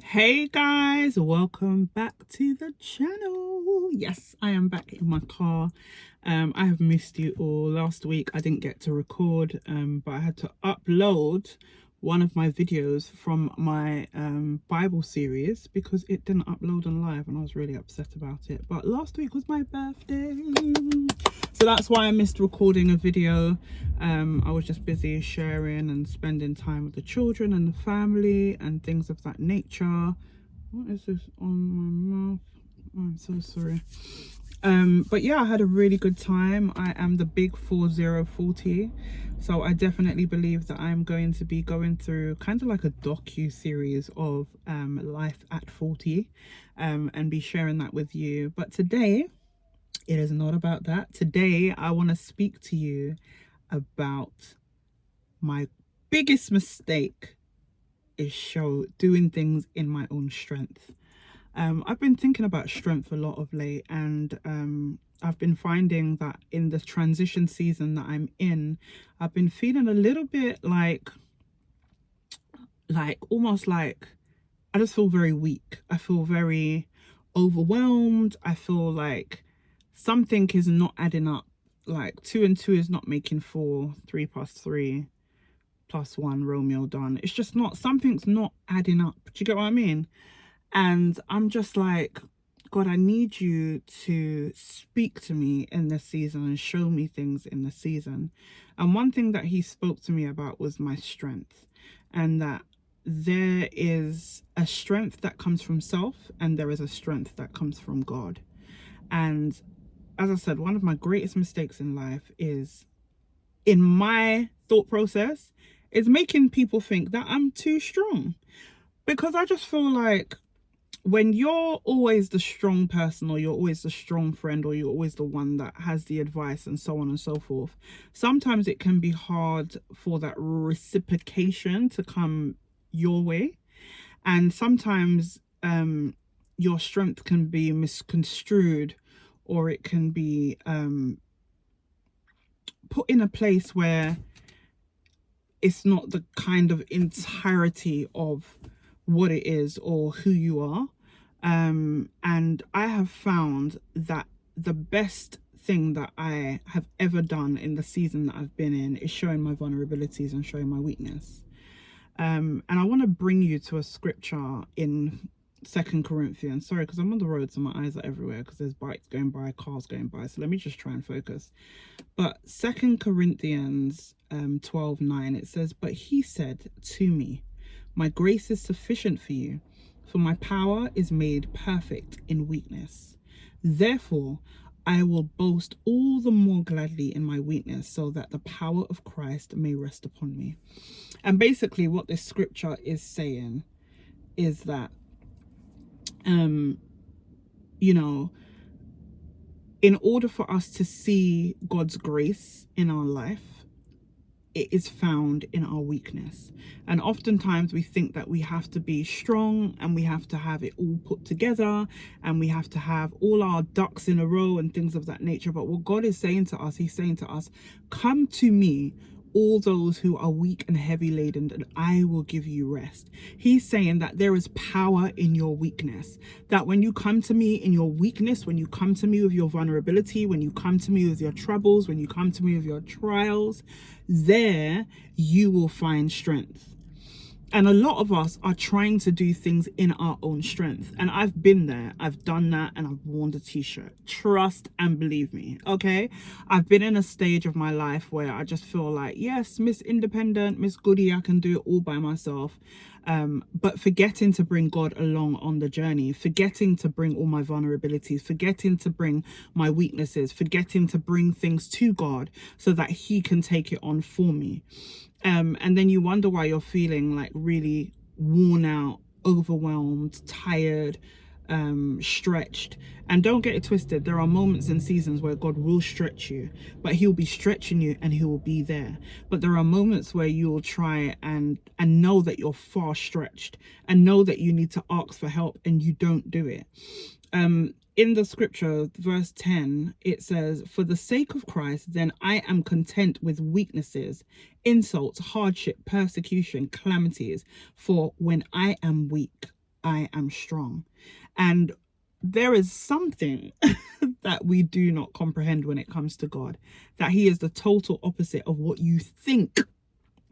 Hey guys, welcome back to the channel. Yes, I am back in my car. I have missed you all. Last week I didn't get to record, but I had to upload one of my videos from my Bible series because it didn't upload on live, and I was really upset about it. But last week was my birthday, so that's why I missed recording a video. I was just busy sharing and spending time with the children and the family and things of that nature. What is this on my mouth? I'm so sorry. But yeah, I had a really good time. I am the big 4040, so I definitely believe that I'm going to be going through kind of like a docu-series of life at 40, and be sharing that with you. But today it is not about that. Today I want to speak to you about my biggest mistake is doing things in my own strength. I've been thinking about strength a lot of late, and I've been finding that in the transition season that I'm in, I've been feeling a little bit almost like I just feel very weak. I feel very overwhelmed. I feel like something is not adding up. Like 2 and 2 is not making 4, 3 plus 3 plus 1, Romeo done. It's just not, something's not adding up. Do you get what I mean? And I'm just like, God, I need you to speak to me in this season and show me things in the season. And one thing that he spoke to me about was my strength, and that there is a strength that comes from self and there is a strength that comes from God. And as I said, one of my greatest mistakes in life is, in my thought process, is making people think that I'm too strong. Because I just feel like when you're always the strong person, or you're always the strong friend, or you're always the one that has the advice and so on and so forth, sometimes it can be hard for that reciprocation to come your way. And sometimes your strength can be misconstrued, or it can be put in a place where it's not the kind of entirety of what it is or who you are. And I have found that the best thing that I have ever done in the season that I've been in is showing my vulnerabilities and showing my weakness. And I want to bring you to a scripture in Second Corinthians. Sorry, because I'm on the road, so my eyes are everywhere because there's bikes going by, cars going by. So let me just try and focus. But Second Corinthians 12:9, it says, "But he said to me, my grace is sufficient for you, for my power is made perfect in weakness. Therefore, I will boast all the more gladly in my weakness, so that the power of Christ may rest upon me." And basically what this scripture is saying is that, you know, in order for us to see God's grace in our life, it is found in our weakness. And oftentimes we think that we have to be strong and we have to have it all put together and we have to have all our ducks in a row and things of that nature. But what God is saying to us, he's saying to us, come to me, all those who are weak and heavy laden, and I will give you rest. He's saying that there is power in your weakness, that when you come to me in your weakness, when you come to me with your vulnerability, when you come to me with your troubles, when you come to me with your trials, there you will find strength. And a lot of us are trying to do things in our own strength. And I've been there, I've done that, and I've worn the t-shirt. Trust and believe me, okay? I've been in a stage of my life where I just feel like, yes, Miss Independent, Miss Goody, I can do it all by myself. But forgetting to bring God along on the journey, forgetting to bring all my vulnerabilities, forgetting to bring my weaknesses, forgetting to bring things to God so that he can take it on for me. And then you wonder why you're feeling like really worn out, overwhelmed, tired, stretched. And don't get it twisted, there are moments and seasons where God will stretch you, but he'll be stretching you and he will be there. But there are moments where you'll try and know that you're far stretched and know that you need to ask for help and you don't do it. In the scripture, verse 10, it says, "For the sake of Christ, then I am content with weaknesses, insults, hardship, persecution, calamities. For when I am weak, I am strong. And there is something that we do not comprehend when it comes to God, that he is the total opposite of what you think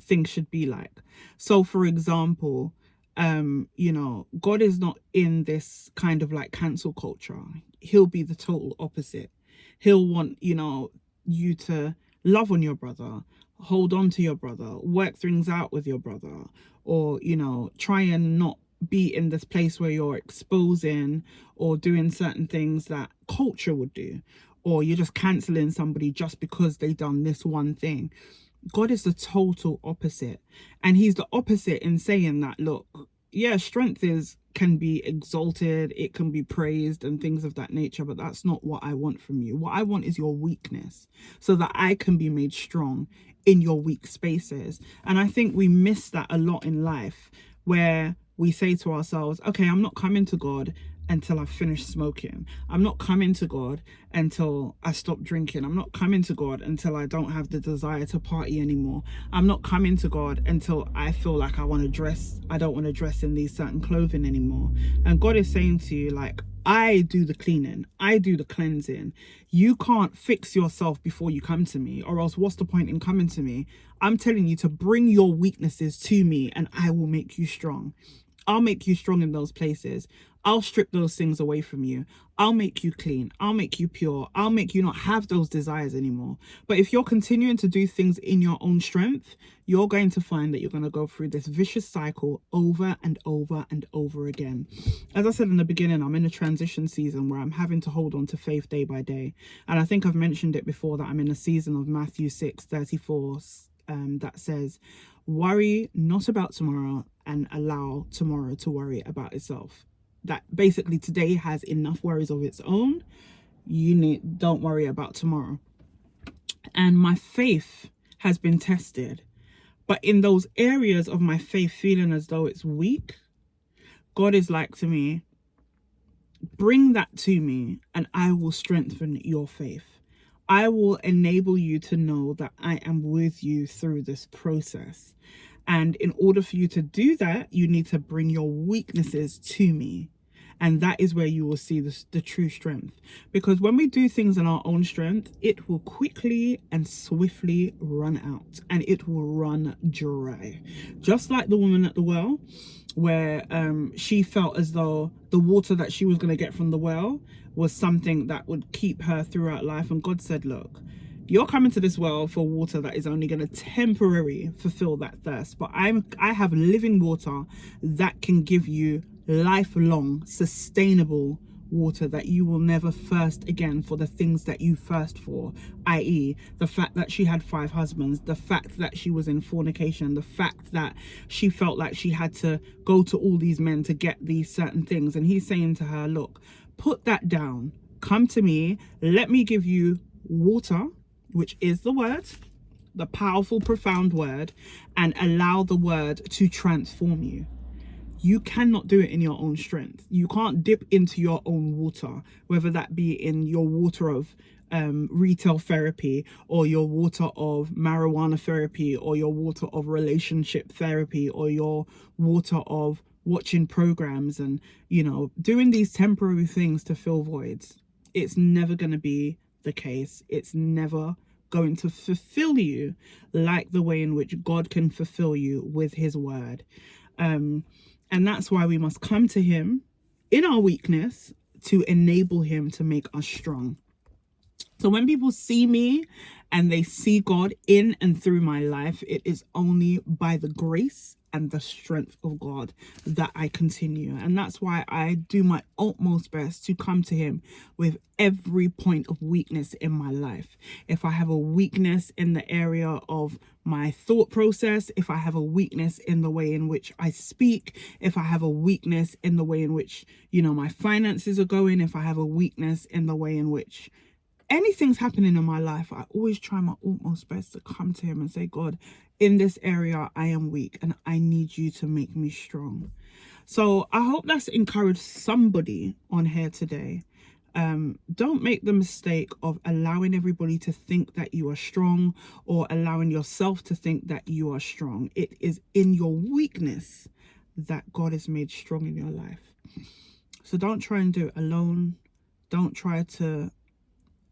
things should be like. So for example, God is not in this kind of like cancel culture. He'll be the total opposite. He'll want, you to love on your brother, hold on to your brother, work things out with your brother, or, try and not be in this place where you're exposing or doing certain things that culture would do, or you're just canceling somebody just because they done this one thing. God is the total opposite. And he's the opposite in saying that, look, yeah, strength can be exalted, it can be praised and things of that nature, but that's not what I want from you. What I want is your weakness, so that I can be made strong in your weak spaces. And I think we miss that a lot in life, where we say to ourselves, okay, I'm not coming to God until I finish smoking. I'm not coming to God until I stop drinking. I'm not coming to God until I don't have the desire to party anymore. I'm not coming to God until I feel like I don't want to dress in these certain clothing anymore. And God is saying to you, like, I do the cleaning, I do the cleansing. You can't fix yourself before you come to me, or else what's the point in coming to me? I'm telling you to bring your weaknesses to me and I will make you strong. I'll make you strong in those places. I'll strip those things away from you. I'll make you clean. I'll make you pure. I'll make you not have those desires anymore. But if you're continuing to do things in your own strength, you're going to find that you're going to go through this vicious cycle over and over and over again. As I said in the beginning, I'm in a transition season where I'm having to hold on to faith day by day. And I think I've mentioned it before that I'm in a season of Matthew 6:34 that says, worry not about tomorrow and allow tomorrow to worry about itself. That basically today has enough worries of its own. Don't worry about tomorrow. And my faith has been tested, but in those areas of my faith feeling as though it's weak, God is like to me, bring that to me and I will strengthen your faith. I will enable you to know that I am with you through this process. And in order for you to do that, you need to bring your weaknesses to me. And that is where you will see the true strength. Because when we do things in our own strength, it will quickly and swiftly run out, and it will run dry. Just like the woman at the well, where she felt as though the water that she was going to get from the well was something that would keep her throughout life. And God said, look, you're coming to this well for water that is only going to temporarily fulfill that thirst, but I have living water that can give you lifelong sustainable water, that you will never thirst again for the things that you thirst for, i.e. the fact that she had 5 husbands, the fact that she was in fornication, the fact that she felt like she had to go to all these men to get these certain things. And he's saying to her, look, put that down, come to me, let me give you water, which is the word, the powerful, profound word, and allow the word to transform you. You cannot do it in your own strength. You can't dip into your own water, whether that be in your water of retail therapy, or your water of marijuana therapy, or your water of relationship therapy, or your water of watching programs and, doing these temporary things to fill voids. It's never going to be the case. It's never going to fulfill you like the way in which God can fulfill you with his word. And that's why we must come to him in our weakness to enable him to make us strong. So when people see me and they see God in and through my life, it is only by the grace and the strength of God that I continue. And that's why I do my utmost best to come to him with every point of weakness in my life. If I have a weakness in the area of my thought process, if I have a weakness in the way in which I speak, if I have a weakness in the way in which, my finances are going, if I have a weakness in the way in which anything's happening in my life, I always try my utmost best to come to him and say, God, in this area, I am weak and I need you to make me strong. So I hope that's encouraged somebody on here today. Don't make the mistake of allowing everybody to think that you are strong, or allowing yourself to think that you are strong. It is in your weakness that God is made strong in your life. So don't try and do it alone. Don't try to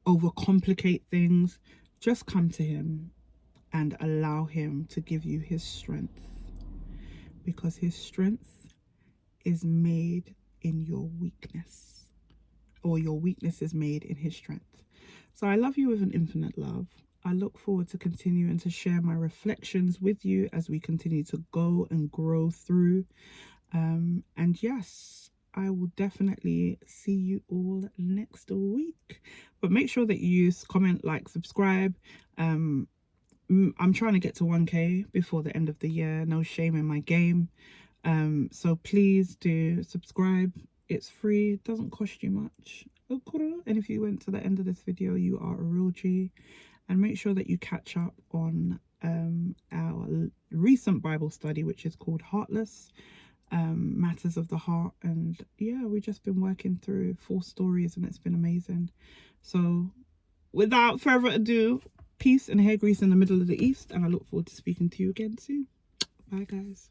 overcomplicate things. Just come to him and allow him to give you his strength, because his strength is made in your weakness, or your weakness is made in his strength. So I love you with an infinite love. I look forward to continuing to share my reflections with you as we continue to go and grow through. And yes, I will definitely see you all next week. But make sure that you comment, like, subscribe. I'm trying to get to 1K before the end of the year. No shame in my game. So please do subscribe. It's free. It doesn't cost you much. And if you went to the end of this video, you are a real G. And make sure that you catch up on our recent Bible study, which is called Heartless, Matters of the Heart. And yeah, we've just been working through 4 stories and it's been amazing. So without further ado, peace and hair grease in the middle of the east, and I look forward to speaking to you again soon. Bye guys.